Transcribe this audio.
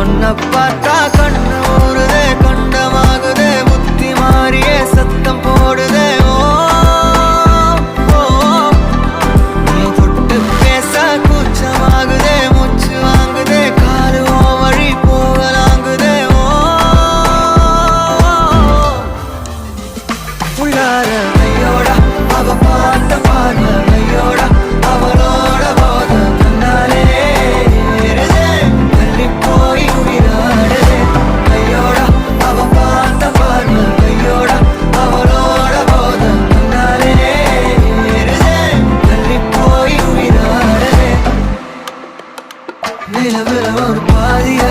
உன்னை பார்த்தா கண்ணு ஊறுதே, கண்டமாகுதே, புத்தி மாறியே சத்தம் போடுதே. ஓ ஓ, நீ தொட்டு பேச கூச்சமாகுதே, மூச்சு வாங்குதே, காலு ஓ வழி போகலாங்குதே. ஓ உள்ளார கையோட அவ பார்த்த பார்வை கையோட அவளோட போத கண்ணாலே ஏறுதே, தள்ளி போய் உயிராடுதே. கையோட அவ பார்த்த பார்வை கையோட அவளோட போத கண்ணாலே ஏறுதே, தள்ளி போய் உயிராடுதே. நிலவுல ஒரு பாதிய